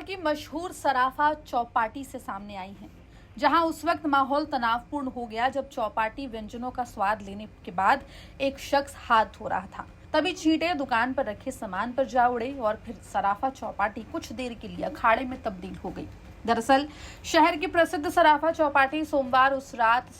की मशहूर सराफा चौपाटी से सामने आई है, जहां उस वक्त माहौल तनावपूर्ण हो गया जब चौपाटी व्यंजनों का स्वाद लेने के बाद एक शख्स हाथ धो रहा था। तभी छींटे दुकान पर रखे सामान पर जा उड़े और फिर सराफा चौपाटी कुछ देर के लिए अखाड़े में तब्दील हो गई। दरअसल शहर की प्रसिद्ध सराफा चौपाटी सोमवार उस रात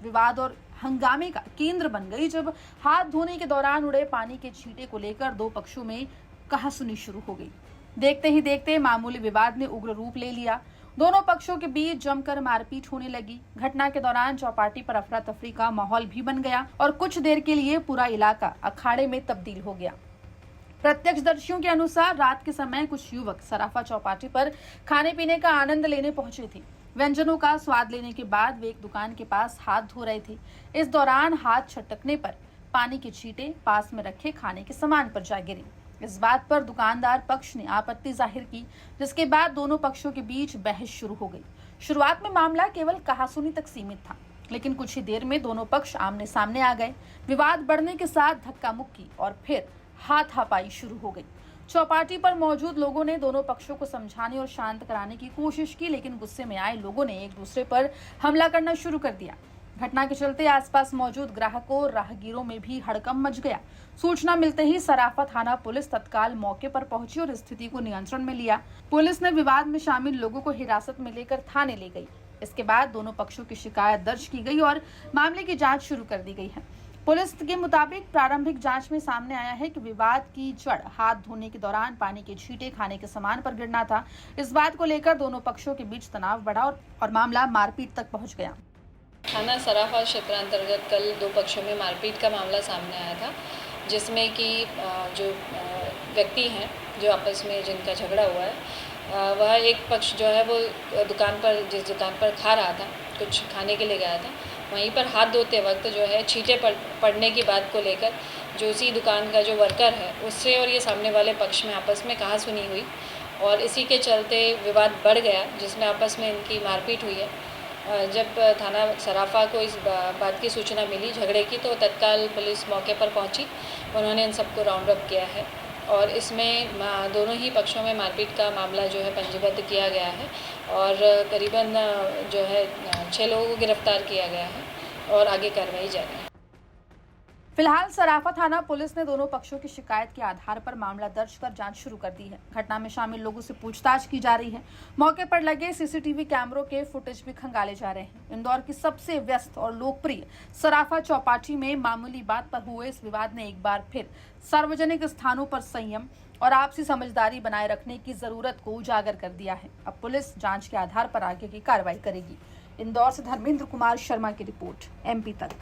विवाद और हंगामे का केंद्र बन गई, जब हाथ धोने के दौरान उड़े पानी के छींटे को लेकर दो पक्षों में कहासुनी शुरू हो गई। देखते ही देखते मामूली विवाद ने उग्र रूप ले लिया। दोनों पक्षों के बीच जमकर मारपीट होने लगी। घटना के दौरान चौपाटी पर अफरा तफरी का माहौल भी बन गया और कुछ देर के लिए पूरा इलाका अखाड़े में तब्दील हो गया। प्रत्यक्षदर्शियों के अनुसार रात के समय कुछ युवक सराफा चौपाटी पर खाने पीने का आनंद लेने पहुंचे थे। व्यंजनों का स्वाद लेने के बाद वे एक दुकान के पास हाथ धो रहे थे। इस दौरान हाथ छटकने पर पानी के छींटे पास में रखे खाने के सामान पर जा गिरे। इस बात पर दुकानदार पक्ष ने आपत्ति जाहिर की, जिसके बाद दोनों पक्षों के बीच बहस शुरू हो गई। शुरुआत में मामला केवल कहासुनी तक सीमित था, लेकिन कुछ ही देर में दोनों पक्ष आमने सामने आ गए। विवाद बढ़ने के साथ धक्का मुक्की और फिर हाथापाई शुरू हो गई। चौपाटी पर मौजूद लोगों ने दोनों पक्षों को समझाने और शांत कराने की कोशिश की, लेकिन गुस्से में आए लोगों ने एक दूसरे पर हमला करना शुरू कर दिया। घटना के चलते आसपास मौजूद ग्राहकों और राहगीरों में भी हड़कंप मच गया। सूचना मिलते ही सराफा थाना पुलिस तत्काल मौके पर पहुंची और स्थिति को नियंत्रण में लिया। पुलिस ने विवाद में शामिल लोगों को हिरासत में लेकर थाने ले गई। इसके बाद दोनों पक्षों की शिकायत दर्ज की गई और मामले की जांच शुरू कर दी गई है। पुलिस के मुताबिक प्रारंभिक जांच में सामने आया है कि विवाद की जड़ हाथ धोने के दौरान पानी के छींटे खाने के सामान पर गिरना था। इस बात को लेकर दोनों पक्षों के बीच तनाव बढ़ा और मामला मारपीट तक पहुंच गया। थाना सराफा क्षेत्रांतर्गत कल दो पक्षों में मारपीट का मामला सामने आया था, जिसमें कि जो व्यक्ति हैं जो आपस में जिनका झगड़ा हुआ है, वह एक पक्ष जो है वो जिस दुकान पर खा रहा था, कुछ खाने के लिए गया था, वहीं पर हाथ धोते वक्त जो है छींटे पड़ने की बात को लेकर जो उसी दुकान का जो वर्कर है उससे और ये सामने वाले पक्ष में आपस में कहासुनी हुई और इसी के चलते विवाद बढ़ गया, जिसमें आपस में इनकी मारपीट हुई है। जब थाना सराफा को इस बात की सूचना मिली झगड़े की, तो तत्काल पुलिस मौके पर पहुंची। उन्होंने इन सबको राउंड अप किया है और इसमें दोनों ही पक्षों में मारपीट का मामला जो है पंजीबद्ध किया गया है और करीबन जो है 6 लोगों को गिरफ्तार किया गया है और आगे कार्रवाई जारी है। फिलहाल सराफा थाना पुलिस ने दोनों पक्षों की शिकायत के आधार पर मामला दर्ज कर जांच शुरू कर दी है। घटना में शामिल लोगों से पूछताछ की जा रही है। मौके पर लगे सीसीटीवी कैमरों के फुटेज भी खंगाले जा रहे हैं। इंदौर की सबसे व्यस्त और लोकप्रिय सराफा चौपाटी में मामूली बात पर हुए इस विवाद ने एक बार फिर सार्वजनिक स्थानों पर संयम और आपसी समझदारी बनाए रखने की जरूरत को उजागर कर दिया है। अब पुलिस जांच के आधार पर आगे की कार्रवाई करेगी। इंदौर से धर्मेंद्र कुमार शर्मा की रिपोर्ट, MP तक।